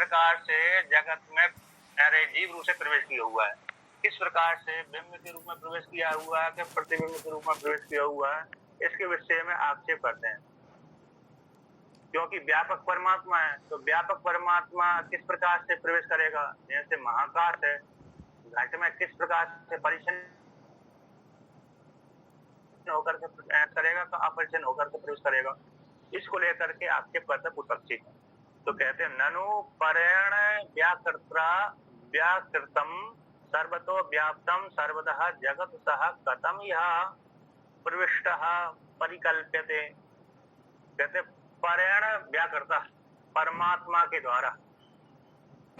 प्रकार से जगत में अरे जीव रूप से प्रवेश किया हुआ है, किस प्रकार से बिंब के रूप में प्रवेश किया हुआ है कि प्रतिबिंब के रूप में प्रवेश किया हुआ है, इसके विषय में आक्षेप करते हैं। क्योंकि व्यापक परमात्मा है, तो व्यापक परमात्मा किस प्रकार से प्रवेश करेगा? जैसे महाकाश है, घट में किस प्रकार से परिच्छिन्न होकर के करेगा, तो अपरिच्छिन्न होकर के प्रवेश करेगा। इसको लेकर के आक्षेप करते हैं पूर्वपक्षी। तो कहते हैं ननु परेण व्याकृतम सर्वतो व्याप्तम सर्वतः जगत सह कथम यह प्रविष्टः परिकल्प्यते। कहते परेण व्याकृता, परमात्मा के द्वारा,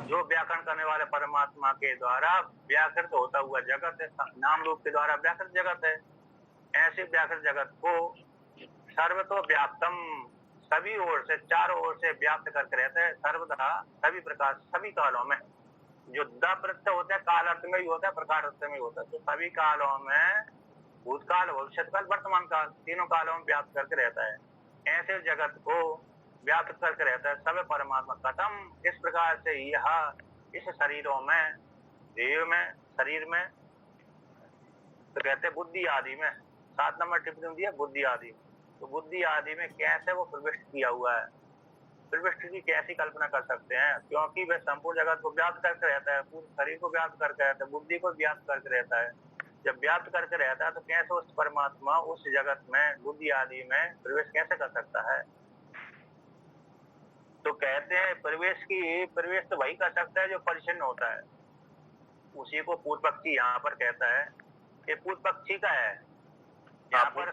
जो व्याकरण करने वाले परमात्मा के द्वारा व्याकृत होता हुआ जगत है, नाम रूप के द्वारा व्याकृत जगत है। ऐसे व्याकृत जगत को सर्वतो व्याप्तम, सभी ओर से, चारों ओर से व्याप्त करके रहते हैं, सर्वदा, सभी प्रकार, सभी कालों में। जो द प्रत्यय होता है काल अर्थ में ही होता है, प्रकार अर्थ में ही होता है। तो सभी कालों में, भूतकाल, भविष्यकाल, वर्तमान काल, तीनों कालों में व्याप्त करके रहता है। ऐसे जगत को व्याप्त करके रहता है सब परमात्मा। कथम, इस प्रकार से यह इस शरीरों में, देह में, शरीर में, तो कहते हैं बुद्धि आदि में, 7 नंबर टिप्पणी दिया बुद्धि आदि। तो बुद्धि आदि में कैसे वो प्रविष्ट किया हुआ है, प्रविष्ट की कैसी कल्पना कर सकते हैं? क्योंकि वह संपूर्ण जगत को व्याप्त करके रहता है, पूरे शरीर को व्याप्त करके रहता है, बुद्धि को व्याप्त करके रहता है। जब व्याप्त करके रहता है तो कैसे उस परमात्मा उस जगत में, बुद्धि आदि में प्रवेश कैसे कर सकता है? तो कहते हैं प्रवेश तो वही कर सकता है जो परिच्छिन्न होता है। उसी को पूर्व पक्षी यहाँ पर कहता है। ये पूर्व पक्षी का है। यहाँ पर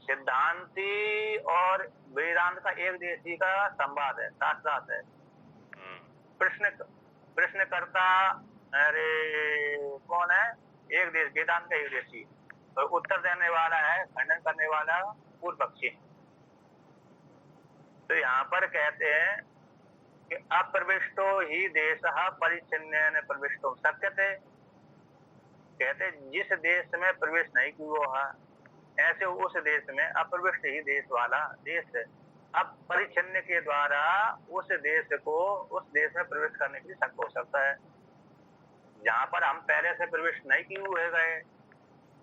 सिद्धांति और वेदांत का एक देशी का संवाद है, साथ साथ है। प्रश्नकर्ता अरे कौन है? एक देश, वेदांत का एक देशी, और उत्तर देने वाला है, खंडन करने वाला पूर्व पक्षी। तो यहाँ पर कहते हैं कि अप्रविष्टो ही देशः परिच्छिन्नेन प्रविष्टो शक्यते। कहते जिस देश में प्रवेश नहीं किया है, ऐसे उस देश में अप्रविष्ट ही देश वाला देश है। अब परिच्छिन्न के द्वारा उस देश में प्रवेश करने के लिए शक्य हो सकता है, जहाँ पर हम पहले से प्रवेश नहीं किए हुए गए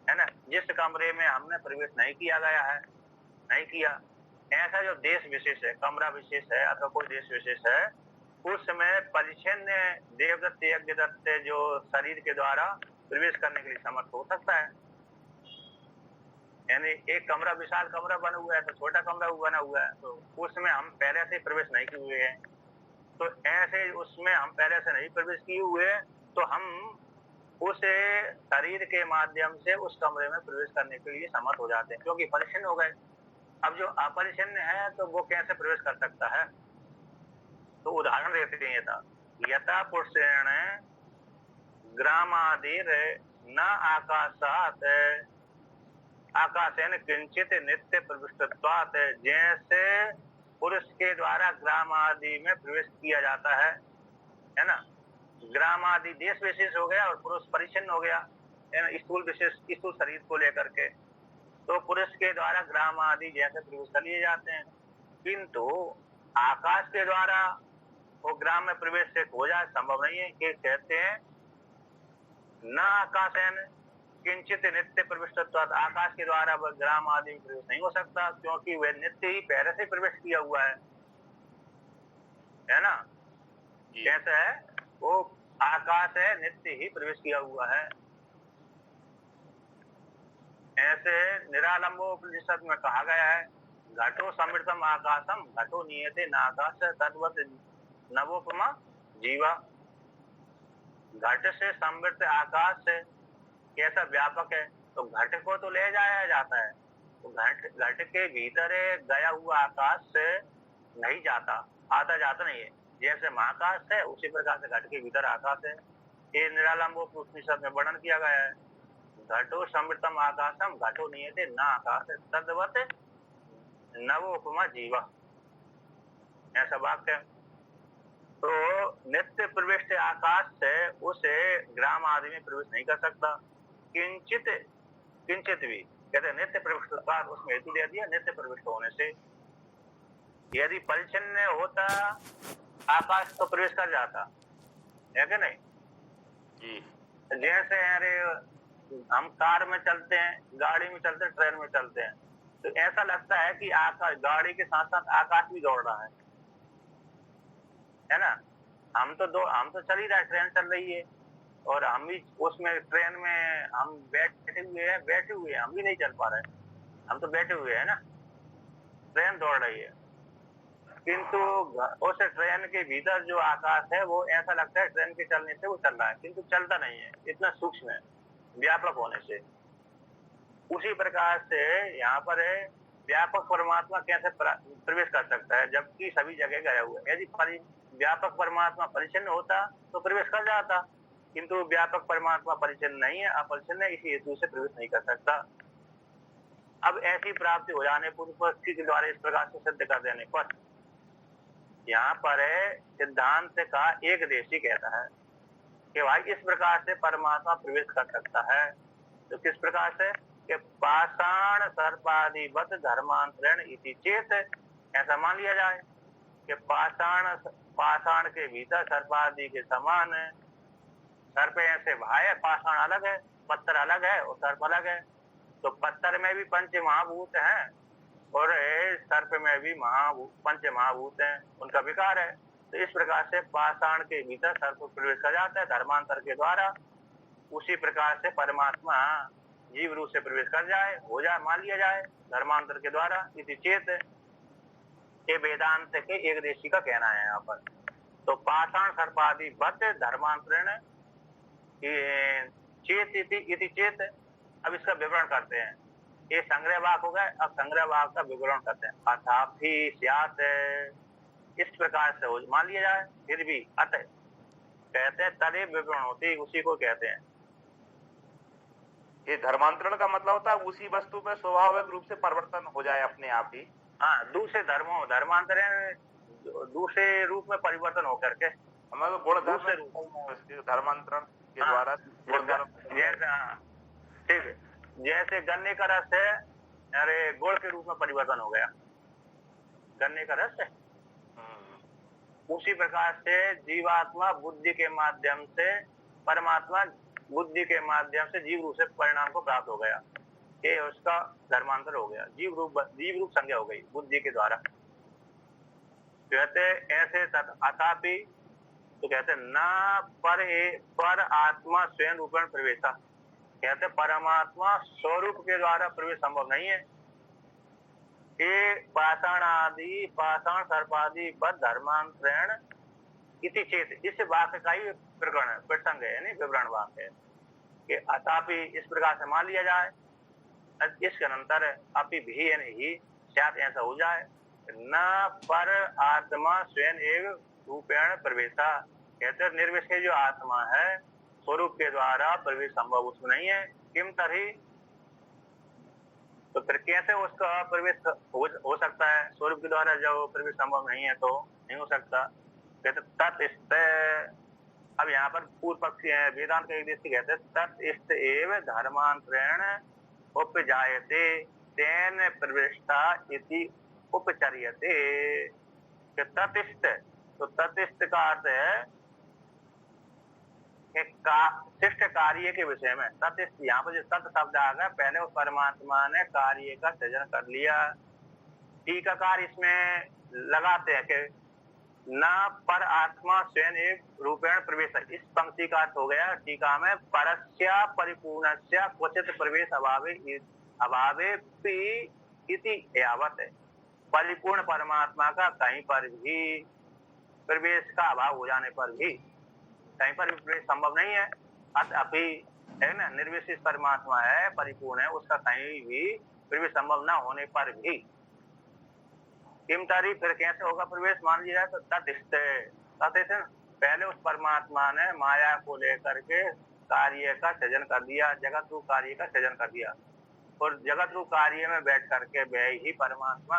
है ना, जिस कमरे में हमने प्रवेश नहीं किया गया है, नहीं किया, ऐसा जो देश विशेष है, कमरा विशेष है अथवा कोई देश विशेष है, उसमें परिच्छिन्न देवदत्त यज्ञदत्त जो शरीर के द्वारा प्रवेश करने के लिए समर्थ हो सकता है। यानी एक कमरा, विशाल कमरा बना हुआ है, तो छोटा कमरा बना हुआ है, तो उसमें हम पहले से प्रवेश नहीं किए हुए हैं। तो ऐसे उसमें हम पहले से नहीं प्रवेश किए हुए, तो हम उस शरीर के माध्यम से उस कमरे में प्रवेश करने के लिए समर्थ हो जाते हैं, क्योंकि परिच्छिन्न हो गए। अब जो अपरिच्छिन्न है तो वो कैसे प्रवेश कर सकता है? तो उदाहरण देते हैं, यथा पुरुषेण ग्रामादिर न आकाशात आकाशेन किंचित नित्य प्रविष्टत्वात्, जैसे पुरुष के द्वारा ग्राम आदि में प्रवेश किया जाता है ना। ग्राम आदि देश विशेष हो गया और पुरुष परिच्छिन्न हो गया, स्थूल विशेष, स्थूल शरीर को लेकर के। तो पुरुष के द्वारा ग्राम आदि जैसे प्रवेश कर लिए जाते हैं, किंतु आकाश के द्वारा वो ग्राम में प्रवेश से हो जाए संभव नहीं है। कि कहते हैं न आकाशेन किंचित नित्य प्रविष्टत्वात्, आकाश के द्वारा वह ग्राम आदि में प्रवेश नहीं हो सकता, क्योंकि वह नित्य ही पहले से प्रवेश किया हुआ है ना। कैसे है? वो आकाश है, नित्य ही प्रवेश किया हुआ है। ऐसे निरालंबोपनिषद में कहा गया है, घटो समृतम आकाशम घटो नियते न आकाश तद्वत् नवोपमा जीवा। घट से समृद्ध आकाश से कैसा व्यापक है, तो घट को तो ले जाया जाता है, तो घट के भीतर गया हुआ आकाश से नहीं जाता, आता जाता नहीं है। जैसे महाकाश है उसी प्रकार से घट के भीतर आकाश है। ये निरालंबोपनिषद में वर्णन किया गया है। घटो समृतम आकाशम घटो नियते न आकाश तद्वत् नवोपमा जीवा, ऐसा वाक्य। तो नित्य प्रविष्ट आकाश से उसे ग्राम आदि में प्रवेश नहीं कर सकता। किंचित भी कहते नित्य प्रविष्ट, उसमें हेतु दे दिया नित्य प्रविष्ट होने से। यदि परिच्छिन्न होता आकाश तो प्रवेश कर जाता है कि नहीं जी। जैसे अरे हम कार में चलते हैं, गाड़ी में चलते हैं, ट्रेन में चलते हैं, तो ऐसा लगता है कि आकाश गाड़ी के साथ साथ आकाश भी दौड़ रहा है ना। हम तो चल ही रहा है, ट्रेन चल रही है और हम भी उसमें ट्रेन में हम बैठे हुए हैं, हम भी नहीं चल पा रहे, हम तो बैठे हुए हैं ना, ट्रेन दौड़ रही है। किंतु उस ट्रेन के भीतर जो आकाश है वो ऐसा लगता है ट्रेन के चलने से वो चल रहा है, किंतु चलता नहीं है, इतना सूक्ष्म है व्यापक होने से। उसी प्रकार से यहाँ पर है व्यापक परमात्मा कैसे प्रवेश कर सकता है जबकि सभी जगह गया हुआ है। यदि व्यापक परमात्मा परिचिन्न होता तो प्रवेश कर जाता, किंतु व्यापक परमात्मा परिचिन्न नहीं है, अपरिचिन्न है, इसी हेतु से प्रवेश नहीं कर सकता। अब ऐसी प्राप्ति हो जाने पूर्व परिस्थिति के द्वारा इस प्रकार से सिद्ध कर देने पर यहाँ पर सिद्धांत का एक देशी कहता है कि भाई इस प्रकार से परमात्मा प्रवेश कर सकता है। तो किस प्रकार से कि पाषाण सर्पादिवत धर्मांतरण इति चेत, ऐसा मान लिया जाए कि पाषाण के भीतर सर्पादि के समान सर्प ऐसे भाई पाषाण अलग है, पत्थर अलग है और सर्प अलग है। तो पत्थर में भी पंच महाभूत हैं और सर्प में भी पंच महाभूत हैं, उनका विकार है। तो इस प्रकार से पाषाण के भीतर सर्प प्रवेश कर जाता है धर्मांतर के द्वारा। उसी प्रकार से परमात्मा जीव रूप से प्रवेश कर जाए मान लिया जाए धर्मांतर के द्वारा इसी चेत, ये वेदांत के एक देशी का कहना है यहाँ पर। तो पाषाण सर्पादि बत धर्मांतरण चेत इति चेत। अब इसका विवरण करते हैं, ये संग्रह वाक हो गए। अब संग्रह वाक का विवरण करते हैं। अथापि स्यात्, इस प्रकार से हो मान लिया जाए, फिर भी अतः कहते हैं तदे विवरण होती, उसी को कहते हैं। ये धर्मांतरण का मतलब होता है उसी वस्तु में स्वाभाविक रूप से परिवर्तन हो जाए अपने आप ही। हाँ, दूसरे धर्मांतरण दूसरे रूप में परिवर्तन होकर के हमारे गुण धर्मांतरण के द्वारा ठीक है। जैसे गन्ने का रस है, अरे गुड़ के रूप में परिवर्तन हो गया गन्ने का रस है। उसी प्रकार से जीवात्मा बुद्धि के माध्यम से परमात्मा बुद्धि के माध्यम से जीव रूप से परिणाम को प्राप्त हो गया, ये उसका धर्मांतर हो गया, जीव रूप संज्ञा हो गई बुद्धि के द्वारा। कहते ऐसे अथापि, तो कहते न पर आत्मा स्वयं रूपेण प्रवेशा, कहते परमात्मा स्वरूप के द्वारा प्रवेश संभव नहीं है। ये पाषाण सर्पादि बद धर्मांतरण इति चेत, इस वाक्य का ही प्रकरण प्रसंग है, यानी विवरण वाक्य है कि अथापि इस प्रकार से मान लिया जाए, इसके अंतर अपि भी ही शायद ऐसा हो जाए न पर आत्मा स्वयं एवं रूपेण प्रवेशा, कहते निर्विशेष जो आत्मा है स्वरूप के द्वारा प्रवेश संभव उसमें नहीं है। किम तरी, तो फिर कैसे उसका प्रवेश हो सकता है? स्वरूप के द्वारा जब प्रवेश संभव नहीं है तो नहीं हो सकता। कहते तत्, अब यहाँ पर पूर्व पक्षी है वेदांत के एक देशी कहते हैं तत् एव धर्मांतरण उपजायते तेन प्रविष्टा इति उपचर्यते। ततिष्ठ, तो ततिष्ठ का अर्थ है शिष्ट कार्य के विषय में। ततिष्ठ, यहाँ पर जो तत् शब्द आ गया, पहले उस परमात्मा ने कार्य का सृजन कर लिया। टीकाकार इसमें लगाते हैं कि न पर आत्मा स्वयं रूपेण प्रवेश, इस पंक्ति का अर्थ हो गया टीका में परस्या परिपूर्णस्या क्वचित प्रवेश अभावे इति यावत, परिपूर्ण परमात्मा का कहीं पर भी प्रवेश का अभाव हो जाने पर भी कहीं पर भी प्रवेश संभव नहीं है। अभी है ना, निर्विशेष परमात्मा है, परिपूर्ण है, उसका कहीं भी प्रवेश संभव न होने पर भी किमतारी, फिर कैसे होगा प्रवेश? मान लिया जाए तो ततिष्ठ, पहले उस परमात्मा ने माया को लेकर के कार्य का सृजन कर दिया, जगत रूप कार्य का सृजन कर दिया, और जगत रूप कार्य में बैठ करके वे ही परमात्मा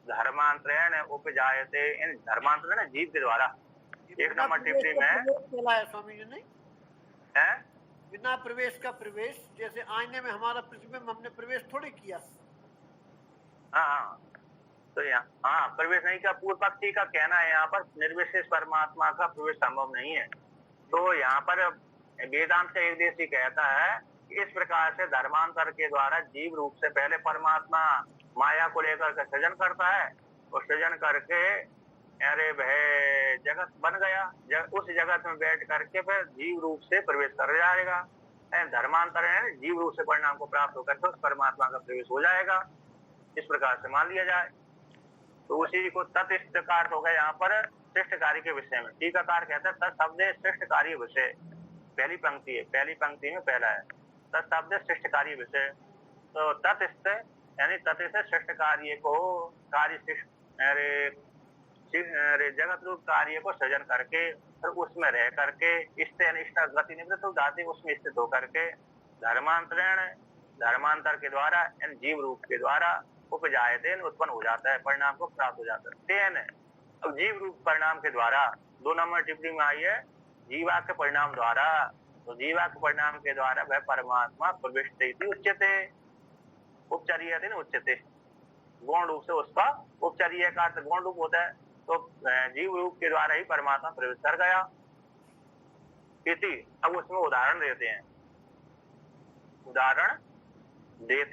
धर्मांतरण उपजायते, इन धर्मांतरण जीव के द्वारा। एक नंबर टिप्पणी में स्वामी जी नहीं है बिना प्रवेश का प्रवेश, जैसे आईने में हमारा प्रतिबिंब हमने प्रवेश थोड़ी किया। हाँ, तो यहाँ हाँ प्रवेश नहीं का पूर्व पक्षी का कहना है यहाँ पर निर्विशेष परमात्मा का प्रवेश संभव नहीं है। तो यहाँ पर वेदांत का एक देशी कहता है इस प्रकार से धर्मांतर के द्वारा जीव रूप से पहले परमात्मा माया को लेकर के सृजन करता है और सृजन करके अरे वह जगत बन गया, उस जगत में बैठ करके फिर जीव रूप से प्रवेश कर जाएगा। धर्मांतर है जीव रूप से परिणाम को प्राप्त होकर के उस परमात्मा का प्रवेश हो जाएगा, इस प्रकार से मान लिया जाए। तो उसी को तत्ष्ट का अर्थ हो गया यहाँ पर श्रेष्ठ कार्य के विषय में। टीकाकार कहते हैं तत्शब्द श्रेष्ठ कार्य विषय, पहली पंक्ति है, पहली पंक्ति में पहला है तत्शब्द श्रेष्ठ कार्य विषय। तो तत्ष्ट यानी तत्ष्ट श्रेष्ठ कार्य को कार्य जगत रूप कार्य को सृजन करके फिर उसमें रह करके इष्ट अनिष्ट गति निवृत्त जाते उसमें स्थित होकर के धर्मांतर के द्वारा जीव रूप के द्वारा उपजायते उत्पन्न हो जाता है, परिणाम को प्राप्त हो जाता है। तेन अब जीव रूप परिणाम के द्वारा 2 नंबर टिप्पणी में आई है जीवा के परिणाम द्वारा। तो जीवा के परिणाम के द्वारा वह परमात्मा प्रविष्ट उच्चते उपचर्य उच्चते, गौण रूप से उसका उपचर्य का अर्थ गौण रूप होता है। तो जीव रूप के द्वारा ही परमात्मा प्रवेश कर गया इति। अब उसमें उदाहरण देते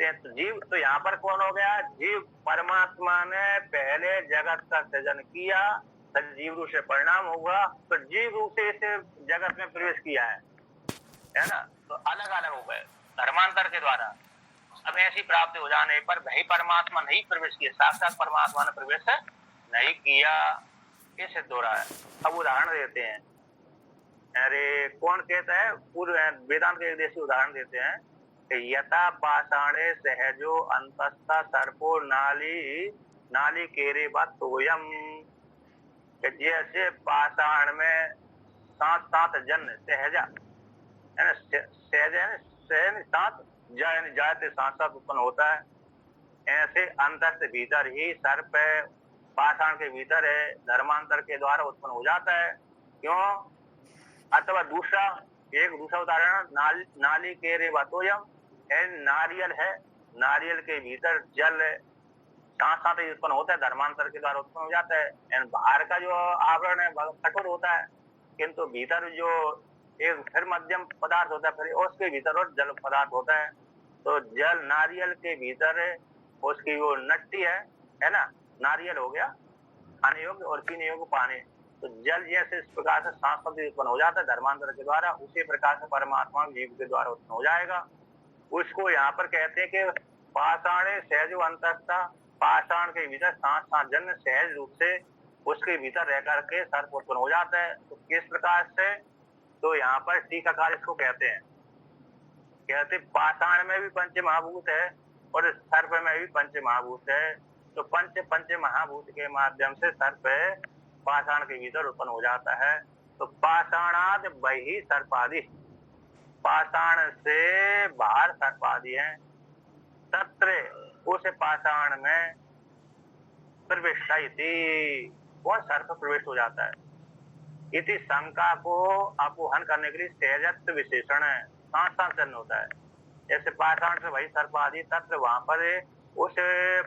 हैं, तो जीव तो यहाँ पर कौन हो गया, जीव परमात्मा ने पहले जगत का सृजन किया, जीव रूप से परिणाम होगा तो जीव रूप से इस जगत में प्रवेश किया है ना। तो अलग अलग हो गए धर्मांतर के द्वारा। अब ऐसी प्राप्ति हो जाने पर वही परमात्मा नहीं प्रवेश किया, साक्षात परमात्मा ने प्रवेश नहीं किया, ये सिद्ध हो रहा है। अब उदाहरण देते हैं, अरे कौन कहता है, पूर्व वेदांत के एक देशी उदाहरण देते हैं कि यथा पाषाणे सहजो अंतस्था सर्पो नाली केरे बतोयम, जैसे पाषाण में सात जन्म सहजा सात जाते साथ उत्पन्न होता है, ऐसे अंतर से भीतर ही सर्प पाषाण के भीतर है धर्मांतर के द्वारा उत्पन्न हो जाता है। क्यों? अथवा दूसरा उदाहरण नाली के रे बतोयम, नारियल है, नारियल के भीतर जल साथ ही उत्पन्न होता है, धर्मांतर के द्वारा उत्पन्न हो जाता है। बाहर का जो आवरण है कठोर होता है किंतु भीतर जो एक फिर मध्यम पदार्थ होता है, फिर उसके भीतर और जल पदार्थ होता है। तो जल नारियल के भीतर उसकी वो नट्टी है ना, नारियल हो गया खाने योग्य और पीने योग्य पानी। तो जल जैसे इस प्रकार से सांस उत्पन्न हो जाता है धर्मांतर के द्वारा, उसी प्रकार से परमात्मा जीव के द्वारा उत्पन्न हो जाएगा। उसको यहाँ पर कहते हैं कि पाषाणे सहज अंतस्था, पाषाण के भीतर सात जन्म सहज रूप से उसके भीतर रह करके सर्प उत्पन्न हो जाता है। तो किस प्रकार से, तो यहाँ पर टीकाकार इसको कहते पाषाण में भी पंच महाभूत है और सर्प में भी पंच महाभूत है। तो पंच महाभूत के माध्यम से सर्प पाषाण के भीतर उत्पन्न हो जाता है। तो पाषाणाद बहि सर्पादि, पाषाण से बाहर सर्पादि है, तत्र उस पाषाण में प्रविष्टि वह सर्प प्रवेश हो जाता है। इति शंका को अपोहन करने के लिए सहजत्व विशेषण है, साथ जन्म होता है। जैसे पाषाण से वही सर्प आदि तत्र, वहां पर उस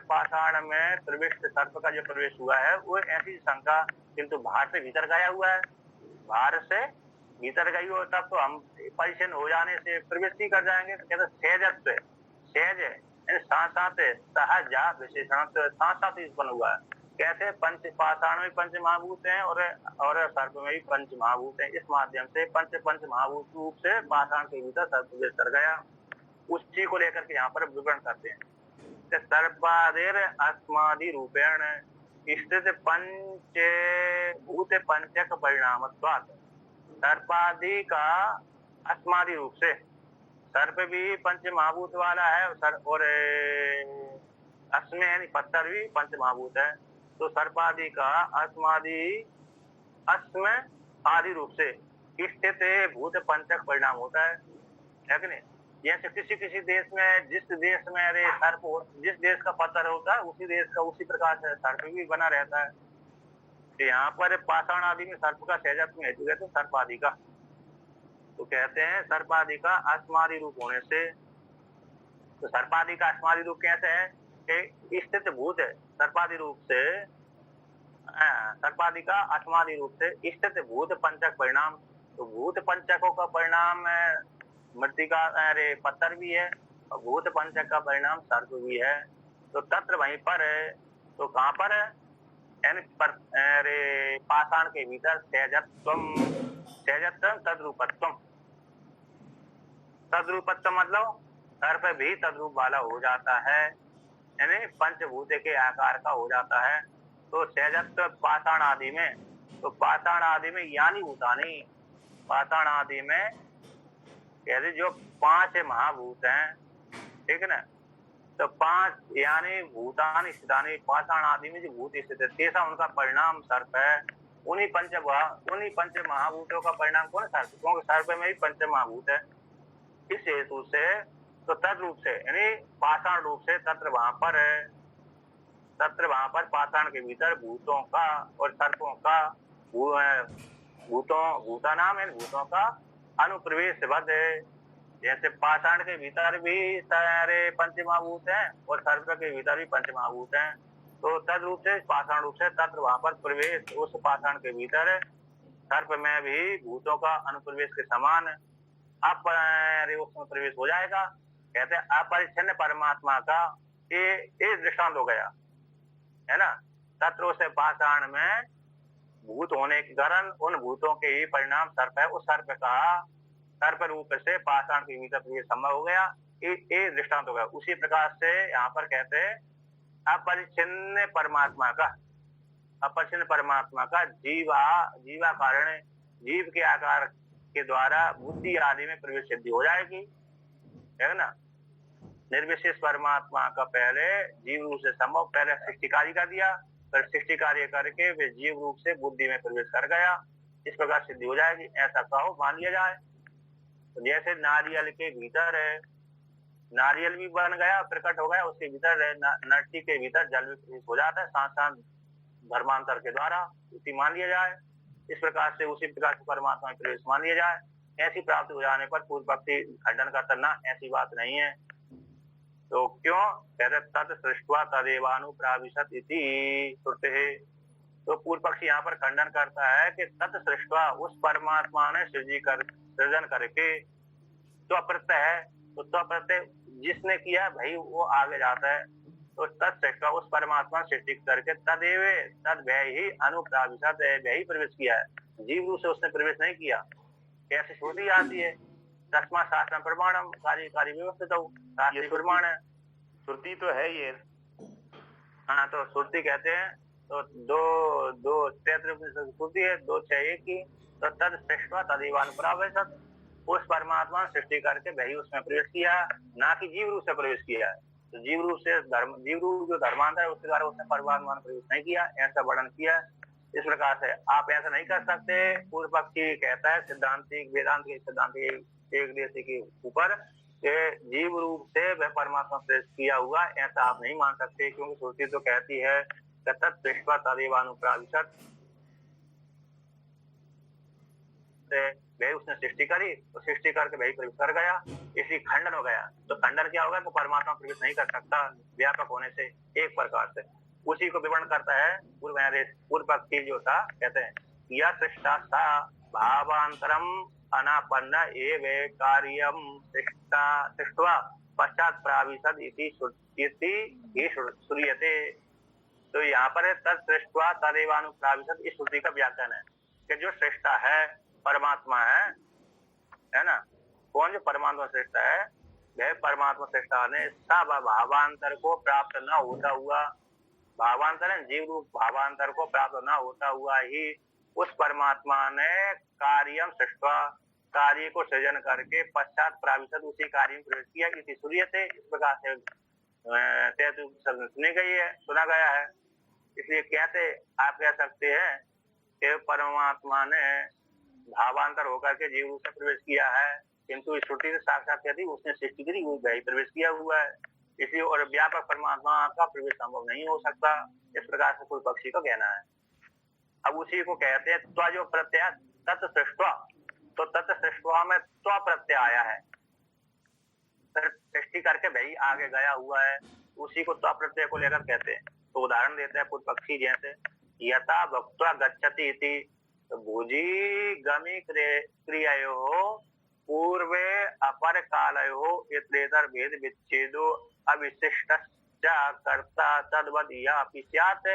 पाषाण में प्रविष्ट सर्प का जो प्रवेश हुआ है वो ऐसी शंका, किंतु बाहर से भीतर गया हुआ है, बाहर से भीतर गई हो तब तो हम परिचन्न हो जाने से प्रवेश ही कर जाएंगे। तो कहते सहजत्व, सहज साथ सहजा विशेषण साथ ही उत्पन्न हुआ है। कैसे? पंच पाषाण में पंच महाभूत हैं और सर्प में भी पंच महाभूत हैं। इस माध्यम से पंच महाभूत रूप से पाषाण के भीतर सर्प प्रवेश कर गया। उसी को लेकर के यहाँ पर विवरण करते हैं। सर्पादेर अस्मादि रूपेण स्थित पंचभूत पंचक परिणामत्वात्, सर्पादि का अस्मादि रूप से, सर्प भी पंच महाभूत वाला है और अस्मे यानी पत्थर भी पंच महाभूत है। तो सर्पादि का अस्म आदि रूप से स्थित भूत पंचक परिणाम होता है कि नहीं। जैसे किसी देश में, जिस देश में अरे सर्प जिस देश का पत्थर होता है उसी देश का उसी प्रकार से सर्प भी बना रहता है। तो यहाँ पर पाषाण आदि में सर्प का सहजत्व हेतु है तो सर्प आदि का, तो कहते हैं सर्पादि का अस्मादि रूप होने से। तो सर्पादि का अस्मादि रूप कैसे है? के स्थित भूत सर्पादि रूप से सर्पादि का आत्मादि रूप से स्थित भूत पंचक परिणाम। तो भूत पंचकों का परिणाम मृतिका अरे पत्थर भी है और भूत पंचक का परिणाम सर्प भी है। तो तत्र वहीं पर है। तो कहाँ पर है? अरे पाषाण के भीतर सहजत्वम तद्रूपत्वम। तद्रूपत्व मतलब सर्प भी तद्रूप वाला हो जाता है, यानी पंचभूत के आकार का हो जाता है। तो सहजत्व पाषाण आदि में, तो पाषाण आदि में यानी भूतानी, पाषाण आदि में कहते जो 5 महाभूत हैं, ठीक है ना। तो 5 यानी भूतान स्थितानि पाषाण आदि में जो भूत स्थित है तेसा उनका परिणाम सर्प है। उन्हीं पंच महाभूतों का परिणाम कौन है? सर्प, क्योंकि सर्प में भी पंच महाभूत है। इस हेतु से तो तद रूप से यानी पाषाण रूप से तत्र वहां पर है, तत्र वहां पर पाषाण के भीतर भूतों का और सर्पों का भूता नाम है, भूतों का अनुप्रवेश बद है। जैसे पाषाण के भीतर भी सारे पंचमहाभूत हैं और सर्प के भीतर भी पंचमहाभूत हैं। तो तद रूप से पाषाण रूप से तत्र वहां पर प्रवेश, उस पाषाण के भीतर सर्प में भी भूतों का अनुप्रवेश के समान उसमें प्रवेश हो जाएगा। कहते हैं अपरिच्छिन्न परमात्मा का ये दृष्टांत हो गया है ना। तत्र से पाषाण में भूत होने के कारण उन भूतों के ही परिणाम सर्प है। उस सर्प का सर्प रूप से पाषाण के भीतर प्रवेश संभव हो गया, ये दृष्टांत हो गया। उसी प्रकार से यहाँ पर कहते हैं अपरिच्छिन्न परमात्मा का जीवा कारण जीव के आकार के द्वारा बुद्धि आदि में प्रवेश सिद्धि हो जाएगी, है ना। निर्विशेष परमात्मा का पहले जीव रूप से संभव, पहले सृष्टि कार्य का दिया, फिर सृष्टि कार्य करके वे जीव रूप से बुद्धि में प्रवेश कर गया। इस प्रकार सिद्धि हो जाएगी, ऐसा कहो मान लिया जाए। तो जैसे नारियल के भीतर है, नारियल भी बन गया, प्रकट हो गया, उसके भीतर नट्टी के भीतर जल भी प्रवेश हो जाता है साथ धर्मांतर के द्वारा, उसी मान लिया जाए। इस प्रकार से उसी प्रकार से परमात्मा में प्रवेश मान लिया जाए। ऐसी प्राप्ति हो जाने पर पूर्व पक्षी खंडन करता ना, ऐसी बात नहीं है। तो क्यों कहते तत् सृष्टवा तदेवानुप्राविशत इति श्रुते। तो पूर्व पक्षी यहाँ पर खंडन करता है कि तत् सृष्टवा उस परमात्मा ने सृजन करके, त्वप्रत्यय है तो त्वप्रत्यय जिसने किया भाई वो आगे जाता है। तो तत्सृष्टवा उस परमात्मा सृष्टि करके तदेव तद व्यय ही अनुप्राविशत है, व्यय ही प्रवेश किया है, जीव रूप से उसने प्रवेश नहीं किया। कैसे श्रुति आती है तस्मा शास्त्र प्रमाणम कार्य व्यवस्थित हो, शास्त्री प्रमाण है। श्रुति तो है ये, हाँ तो श्रुति कहते हैं। तो दो श्रुति है 2:6 की। तो तद सृष्टवा तदेवानुप्राविशत, उस परमात्मा सृष्टि करके वही उसमें प्रवेश किया, ना कि जीव रूप से प्रवेश किया है। तो जीव रूप जो धर्मांतर है उसके द्वारा उसने परमात्मा में प्रवेश नहीं किया, ऐसा वर्णन किया। इस प्रकार से आप ऐसा नहीं कर सकते। पूर्व पक्षी कहता है सिद्धांति वेदांत के सिद्धांति एक देशी के ऊपर जीव रूप से वह परमात्मा प्रवेश किया हुआ, ऐसा आप नहीं मान सकते, क्योंकि श्रुति तो कहती है तत्सृष्टवा तदेवानुप्राविशत, वही उसने सृष्टि करी तो सृष्टि करके वही प्रवेश कर गया, इसी खंडन हो गया। तो खंडन क्या होगा? तो परमात्मा प्रवेश नहीं कर सकता व्यापक होने से, एक प्रकार से। उसी को विवरण करता है पूर्व पक्षी जो था, कहते हैं यह सृष्टा सा भावांतरम अनापन्न एव कार्यम सृष्टवा पश्चात प्राविशद इति श्रूयते। तो यहाँ पर तत्सृष्टवा तदेवानुप्राविशद इस श्रुति का व्याख्यान है कि जो सृष्टा है परमात्मा है ना। कौन? जो परमात्मा सृष्टा है, वह परमात्मा सृष्टा ने सब भावांतर को प्राप्त न होता हुआ, भावांतर है जीव रूप भावांतर को प्राप्त न होता हुआ ही उस परमात्मा ने कार्यम सृष्टवा, कार्य को सृजन करके पश्चात प्राविशद उसी कार्य में प्रवेश किया। इसी सूर्यते, इस प्रकार से सुनी गई है, सुना गया है। इसलिए कहते आप कह सकते हैं कि परमात्मा ने भावांतर होकर के जीव रूप से प्रवेश किया है, किंतु इस श्रुति से साक्षात कहती उसने सृष्टि करी, वो वही प्रवेश किया हुआ है, इसलिए और व्यापक परमात्मा का प्रवेश संभव नहीं हो सकता। इस प्रकार से पूर्व पक्षी का कहना है। अब उसी को कहते हैं त्व जो प्रत्यय तत्सृष्टवा, तो तत्सृष्टवा में त्व प्रत्यय आया है, सृष्टि करके वही आगे गया हुआ है। उसी को त्वा प्रत्यय को लेकर कहते हैं। तो उदाहरण देते हैं पूर्व पक्षी, जैसे यथा भक्त्वा गच्छति इति, तो भुजी गमी क्रियायोः पूर्वे अपर कालयोः इतरेतर भेद विच्छेदो अविशिष्टश्च कर्ता तद्वद् यापि स्यात्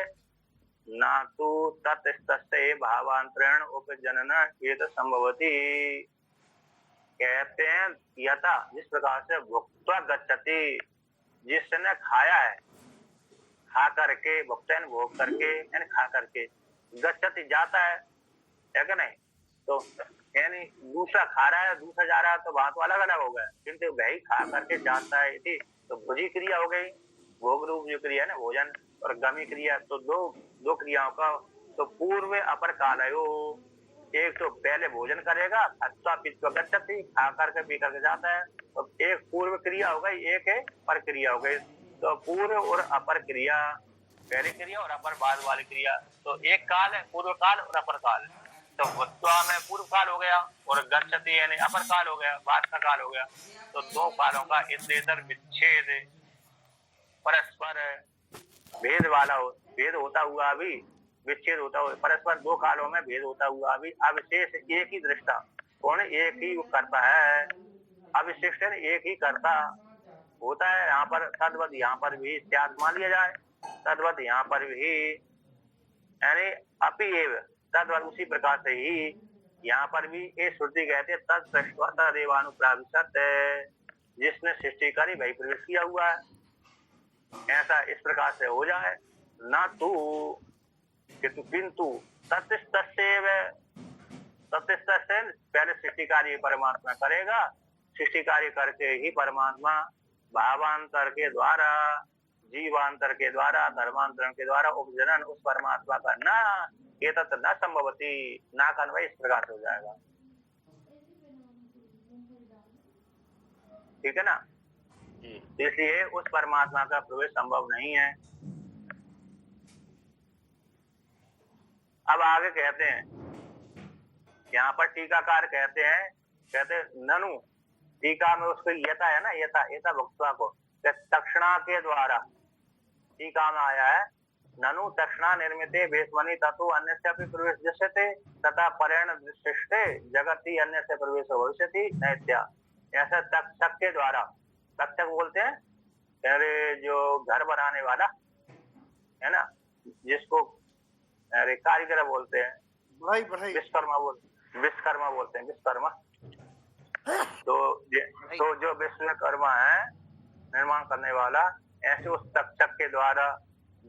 न तु ततस्तस्य भावांतरेण उपजनन एत संभवति। कहते हैं यथा, जिस प्रकार से भुक्त्वा गच्छति, जिसने खाया है, खा करके, भुक्तन भोग करके यानी खा करके, गच्छति जाता है क्या नहीं, तो यानी दूसरा खा रहा है दूसरा जा रहा है, तो वहां तो अलग अलग हो गया, किंतु वही खा करके जाता है थी, तो भुजी क्रिया हो गई, भोग रूप जो क्रिया है ना भोजन, और गमी क्रिया, तो दो क्रियाओं का। तो पूर्व अपर कालयो, एक तो पहले भोजन करेगा, अथवा पित्वा गच्छति, खा करके पी करके जाता है, तो एक पूर्व क्रिया हो गई, एक है पर क्रिया हो गई। तो पूर्व और अपर क्रिया, पहली क्रिया और अपर बाद वाली क्रिया, तो एक काल है पूर्व काल और अपर काल। तो भुक्त्वा में पूर्व काल हो गया और गच्छति यानी अपर काल हो गया, बाद का काल हो गया। तो दो कालों का इतरेतर विच्छेद, परस्पर भेद वाला भेद होता हुआ भी, विच्छेद होता हुआ, परस्पर दो कालों में भेद होता हुआ भी अविशेष एक ही दृष्टा, कौन एक ही करता है, अविशिष्ट एक ही करता होता है। यहाँ पर तद्वत, यहाँ पर भी त्याग मान लिया जाए, तद्वत यहाँ पर भी यानी अपि एव, तद्वत उसी प्रकार से ही यहाँ पर भी ये श्रुति कहते हैं तत्सृष्ट्वा तदेवानुप्राविशत्, जिसने सृष्टि करी वही प्रवेश किया हुआ है, ऐसा इस प्रकार से हो जाए। न तू किंतु तत्स्तस्यैव, तत्स्तस्य पहले सृष्टि कार्य परमात्मा करेगा, सृष्टि कार्य करके ही परमात्मा भावांतर के द्वारा, जीवांतर के द्वारा, धर्मांतरण के द्वारा उपजनन उस परमात्मा का न ये तत्व न संभवती, ना का अन्वय इस प्रकार से हो जाएगा। ठीक है ना, इसलिए उस परमात्मा का प्रवेश संभव नहीं है। अब आगे कहते हैं, यहाँ पर टीकाकार कहते हैं, कहते ननु, टीका में उसको यथा है ना, यथा भुक्त्वा को तक्षणा के द्वारा टीका में आया है, ननु तक्षणा निर्मिते भेषमणि ततो अन्यस्यापि प्रवेश दृश्यते तथा परेण दृष्टे जगति अन्यस्य प्रवेश भविष्यति नैत्या। ऐसा तक्षक के द्वारा, तक्षक बोलते हैं अरे जो घर बनाने वाला है ना, जिसको अरे कारीगर बोलते हैं, विश्वकर्मा बोलते हैं विश्वकर्मा। तो जो विश्वकर्मा है निर्माण करने वाला, ऐसे उस तक्षक के द्वारा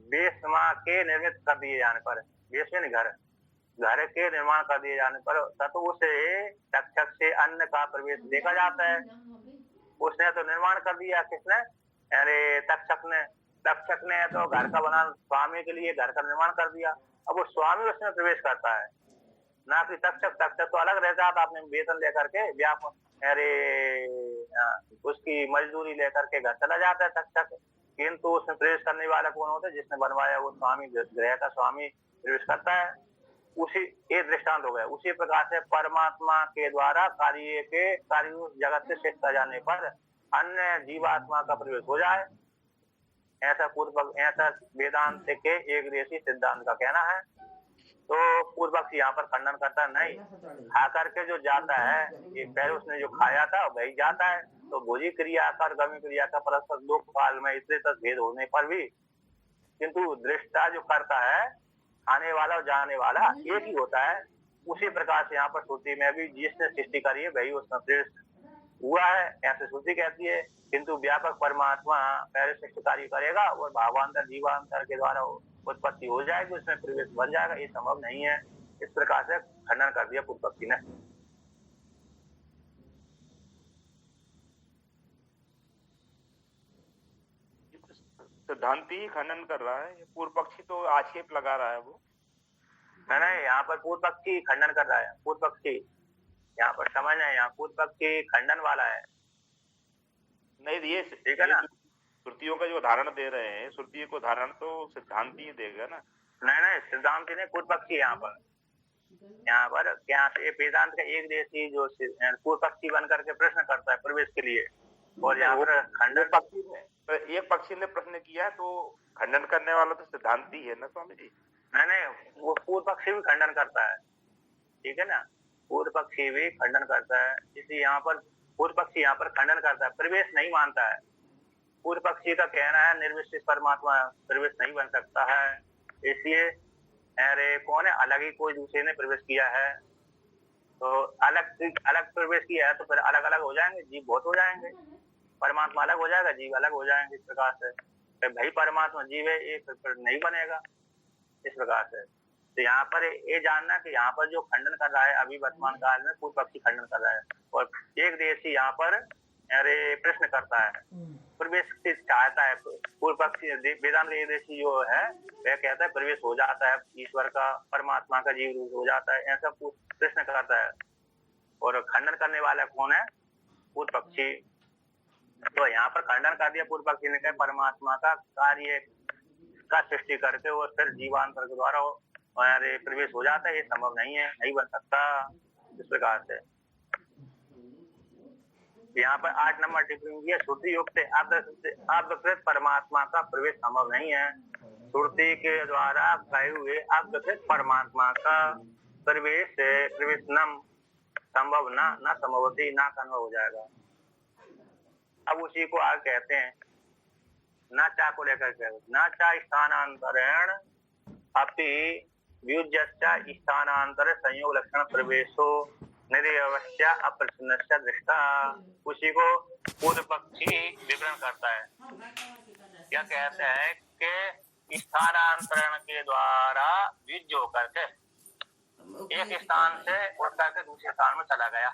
बेसमा के निर्मित कर दिए जाने पर, बेसमें घर के निर्माण कर दिए जाने पर ततो उसे तक्षक से अन्न का प्रवेश देखा जाता है। उसने तो निर्माण कर दिया, किसने, अरे तक्षक ने तो घर का बना, स्वामी के लिए घर का निर्माण कर दिया, अब वो स्वामी उसमें प्रवेश करता है, ना कि तक्षक तो अलग रहता है, आपने वेतन लेकर के व्याप अरे उसकी मजदूरी लेकर के घर चला जाता है तक्षक, किंतु उसमें प्रवेश करने वाला कौन होता है, जिसने बनवाया वो स्वामी, गृह का स्वामी प्रवेश करता है। उसी एक दृष्टांत हो गया। उसी प्रकार से परमात्मा के द्वारा कार्य जगत से सिद्ध कर जाने पर अन्य जीवात्मा का प्रवेश हो जाए, ऐसा वेदांत के एक देशी सिद्धांत का कहना है। तो पूर्व पक्ष यहाँ पर खंडन करता नहीं, खा करके जो जाता है, ये पहले उसने जो खाया था वही जाता है, तो भोजी क्रिया का और गमी क्रिया का परस्पर दो काल में इतने तक भेद होने पर भी, किंतु दृष्टा जो करता है, आने वाला और जाने वाला एक ही होता है। उसी प्रकार से यहाँ पर श्रुति में भी जिसने सृष्टि करी है वही उसमें श्रेष्ठ हुआ है, ऐसे श्रुति कहती है। किंतु व्यापक परमात्मा पहले सृष्टि कार्य करेगा और भावांतर जीवांतर के द्वारा उत्पत्ति हो जाएगी, उसमें प्रवेश बन जाएगा, ये संभव नहीं है। इस प्रकार से खंडन कर दिया पूर्व पक्षी ने। सिद्धांति ही खंडन कर रहा है, पूर्व पक्षी तो आक्षेप लगा रहा है वो। नहीं, यहाँ पर पूर्व पक्षी खंडन कर रहा है। पूर्व पक्षी यहाँ पर समझना है, यहाँ पूर्व पक्षी खंडन वाला है। नहीं, ये ठीक है ना, श्रुतियों का जो उदाहरण दे रहे हैं, श्रुति को उदाहरण तो सिद्धांति ही देगा ना। नहीं, सिद्धांति ने पूर्व पक्षी यहाँ पर क्या वेदांत का एक देशी जो पूर्व पक्षी बन करके प्रश्न करता है प्रवेश के लिए, और यहाँ पर खंडन तो एक पक्षी ने प्रश्न किया तो खंडन करने वाला तो सिद्धांती है ना स्वामी जी। नहीं, वो पूर्व पक्षी भी खंडन करता है, ठीक है ना। पूर्व पक्षी भी खंडन करता है, इसलिए यहाँ पर पूर्व पक्षी यहाँ पर खंडन करता है, प्रवेश नहीं मानता है। पूर्व पक्षी का कहना है निर्विशेष परमात्मा प्रवेश नहीं बन सकता है, इसलिए अरे कौन है, अलग ही कोई दूसरे ने प्रवेश किया है, तो अलग अलग प्रवेश किया है तो फिर अलग अलग हो जाएंगे, जीव बहुत हो जाएंगे, परमात्मा अलग हो जाएगा, जीव अलग हो जाएंगे। इस प्रकार से फिर भाई परमात्मा जीव है ये फिर नहीं बनेगा इस प्रकार से। तो यहाँ पर ये जानना कि यहाँ पर जो खंडन कर रहा है अभी वर्तमान काल में पूर्व पक्षी खंडन कर रहा है, और एक देशी यहाँ पर अरे प्रश्न करता है, प्रवेश चाहता है। पूर्व पक्षी वेदांत देशी जो है वह कहता है प्रवेश हो जाता है, ईश्वर का परमात्मा का जीव रूप हो जाता है, ऐसा प्रश्न करता है। और खंडन करने वाला कौन है, पूर्व पक्षी। तो यहाँ पर खंडन कर दिया पूर्व पक्षी ने, कहा परमात्मा का कार्य का सृष्टि करके और फिर जीवांतर के द्वारा अरे प्रवेश हो जाता है, ये संभव नहीं है, नहीं बन सकता। इस प्रकार से यहाँ पर 8 नंबर टिप्पणी है, श्रुति युक्त अव्यकृत परमात्मा का प्रवेश संभव नहीं है। श्रुति के द्वारा कहे हुए अव्यकृत परमात्मा का प्रवेश न संभव न संभवती न संभव हो जाएगा। अब उसी को आगे कहते हैं, न चा को लेकर के, न चा स्थानांतरण अपि व्युज्यश्च स्थानांतर संयोग लक्षण प्रवेशो निरवश्य अप्रसन्नस्य दृष्टा। उसी को पूर्व पक्षी विवरण करता है, क्या कहता है कि स्थानांतरण के द्वारा व्युज्य होकर के एक स्थान से उठ करके दूसरे स्थान में चला गया,